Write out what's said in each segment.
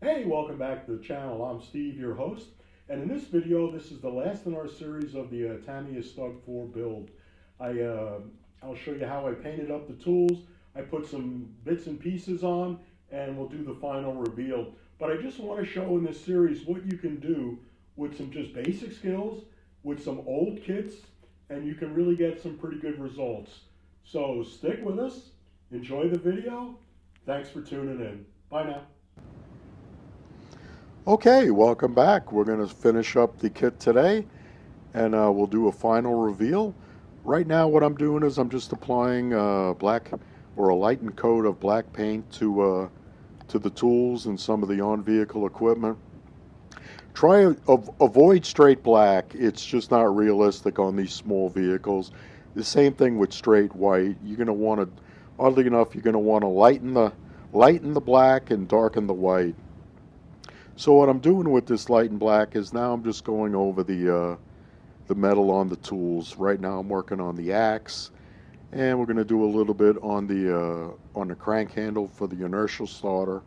Hey, welcome back to the channel. I'm Steve, your host, and in this video, this is the last in our series of the Tamiya Stug IV build. I'll show you how I painted up the tools. I put some bits and pieces on, and we'll do the final reveal. But I just want to show in this series what you can do with some just basic skills, with some old kits, and you can really get some pretty good results. So stick with us, enjoy the video. Thanks for tuning in. Bye now. Okay, welcome back. We're going to finish up the kit today and we'll do a final reveal. Right now what I'm doing is I'm just applying black or a lightened coat of black paint to the tools and some of the on-vehicle equipment. Try avoid straight black. It's just not realistic on these small vehicles. The same thing with straight white. You're going to want to, oddly enough, you're going to want to lighten the black and darken the white. So what I'm doing with this light and black is now I'm just going over the metal on the tools. Right now I'm working on the axe, and we're going to do a little bit on the crank handle for the inertial starter.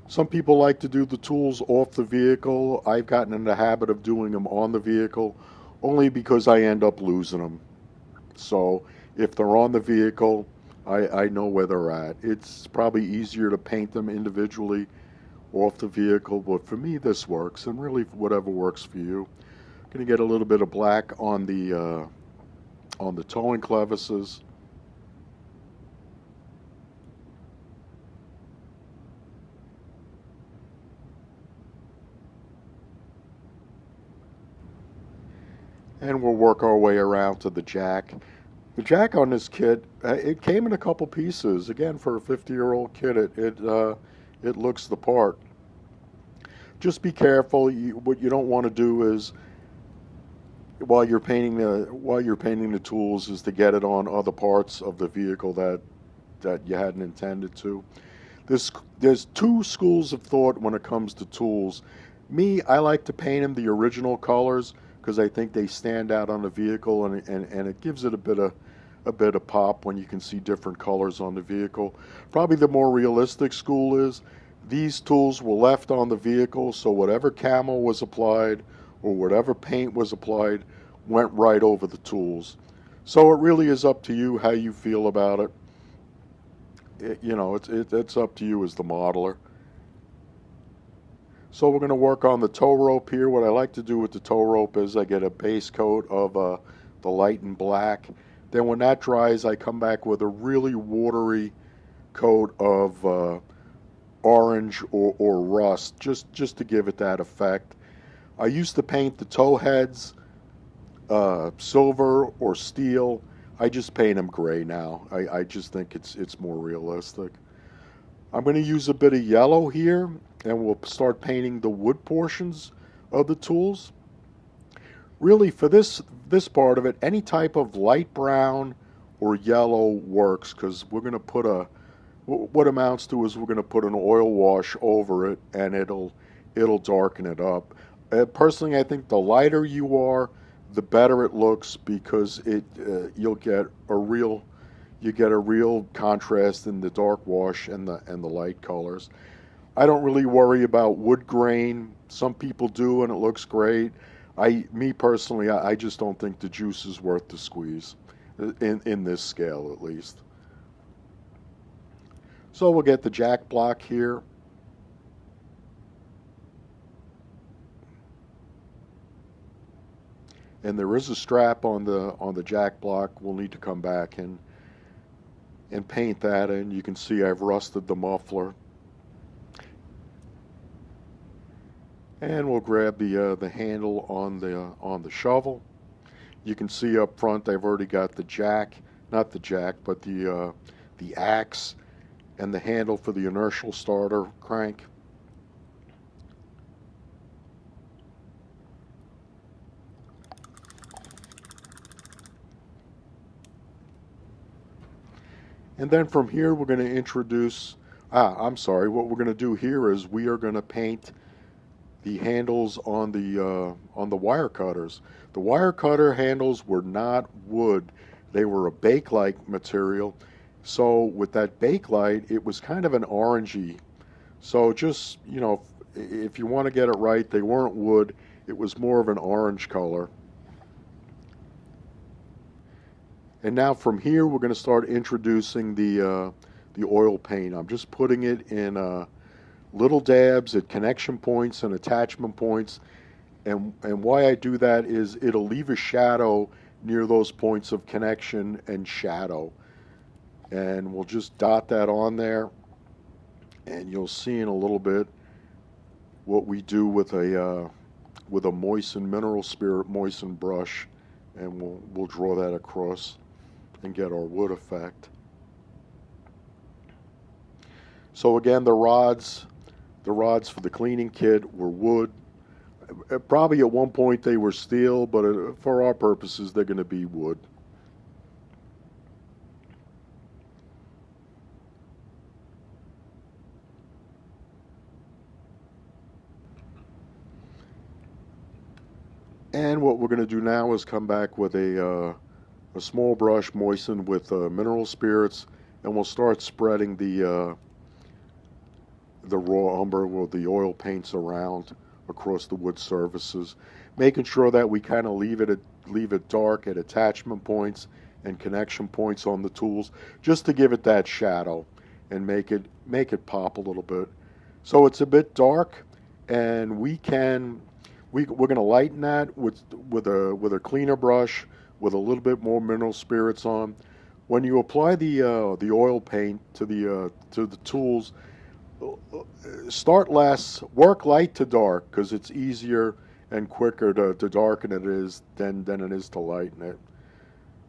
Some people like to do the tools off the vehicle. I've gotten in the habit of doing them on the vehicle only because I end up losing them. So if they're on the vehicle, I know where they're at. It's probably easier to paint them individually off the vehicle, but for me this works, and really whatever works for you. I'm going to get a little bit of black on the towing clevises. And we'll work our way around to the jack. The jack on this kit, it came in a couple pieces. Again, for a 50-year-old kit, it looks the part. Just be careful. What you don't want to do is, while you're painting the tools, is to get it on other parts of the vehicle that you hadn't intended to. There's two schools of thought when it comes to tools. Me, I like to paint them the original colors because I think they stand out on the vehicle, and it gives it a bit of pop when you can see different colors on the vehicle. Probably the more realistic school is these tools were left on the vehicle, so whatever camo was applied or whatever paint was applied went right over the tools. So it really is up to you how you feel about it. It's up to you as the modeler. So we're going to work on the tow rope here. What I like to do with the tow rope is I get a base coat of the light and black. Then when that dries, I come back with a really watery coat of orange or rust, just to give it that effect. I used to paint the tow heads silver or steel. I just paint them gray now. I just think it's more realistic. I'm going to use a bit of yellow here, and we'll start painting the wood portions of the tools. Really, for this part of it, any type of light brown or yellow works, because we're going to put what amounts to is we're going to put an oil wash over it, and it'll darken it up. Personally, I think the lighter you are, the better it looks, because you get a real contrast in the dark wash and the light colors. I don't really worry about wood grain. Some people do, and it looks great. Me personally, I just don't think the juice is worth the squeeze, in this scale at least. So we'll get the jack block here. And there is a strap on the jack block. We'll need to come back and paint that in. You can see I've rusted the muffler. And we'll grab the handle on the shovel. You can see up front I've already got the jack, not the jack, but the axe and the handle for the inertial starter crank. And then from here we're going to introduce, what we're going to do here is we are going to paint the handles on the wire cutters. The wire cutter handles were not wood. They were a Bakelite material. So with that Bakelite, it was kind of an orangey So just, if you want to get it right, they weren't wood. It was more of an orange color. And now from here, we're going to start introducing the oil paint. I'm just putting it in little dabs at connection points and attachment points. And why I do that is it'll leave a shadow near those points of connection and shadow. And we'll just dot that on there. And you'll see in a little bit what we do with a moistened mineral spirit moistened brush, and we'll draw that across and get our wood effect. So again, the rods for the cleaning kit were wood. Probably at one point they were steel, but for our purposes they're going to be wood. And what we're going to do now is come back with a small brush moistened with mineral spirits, and we'll start spreading the raw umber with the oil paints around across the wood surfaces, making sure that we kind of leave it dark at attachment points and connection points on the tools, just to give it that shadow and make it pop a little bit. So it's a bit dark, and we're going to lighten that with a cleaner brush with a little bit more mineral spirits on. When you apply the oil paint to the tools, start less, work light to dark, because it's easier and quicker to darken it is than it is to lighten it.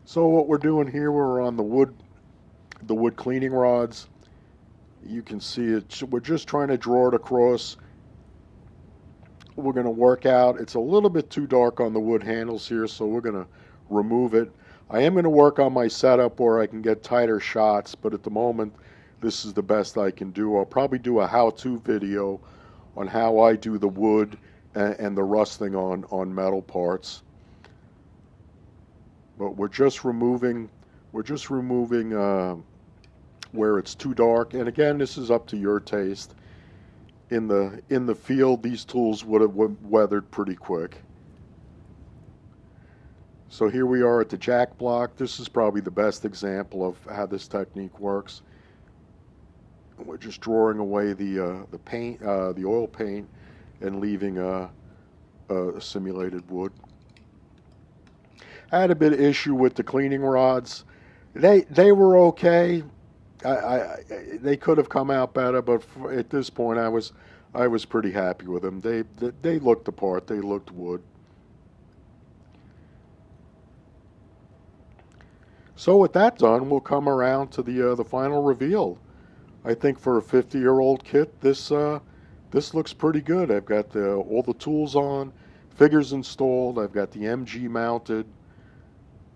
So what we're doing here, we're on the wood cleaning rods. You can see it. We're just trying to draw it across. We're going to work out. It's a little bit too dark on the wood handles here, so we're going to remove it. I am going to work on my setup where I can get tighter shots, but at the moment, this is the best I can do. I'll probably do a how-to video on how I do the wood and the rusting on metal parts. But we're just removing where it's too dark. And again, this is up to your taste. In the field, these tools would have weathered pretty quick. So here we are at the jack block. This is probably the best example of how this technique works. We're just drawing away the paint, the oil paint, and leaving a simulated wood. I had a bit of issue with the cleaning rods. They were okay. They could have come out better, but at this point, I was pretty happy with them. They looked the part. They looked wood. So with that done, we'll come around to the final reveal. I think for a 50-year-old kit, this looks pretty good. I've got all the tools on, figures installed. I've got the MG mounted.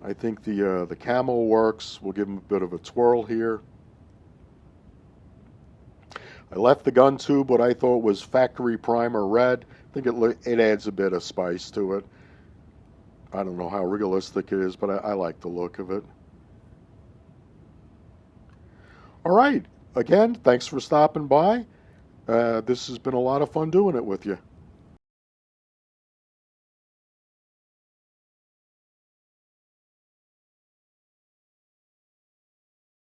I think the camo works. We'll give them a bit of a twirl here. I left the gun tube what I thought was factory primer red. I think it adds a bit of spice to it. I don't know how realistic it is, but I like the look of it. All right. Again, thanks for stopping by. This has been a lot of fun doing it with you.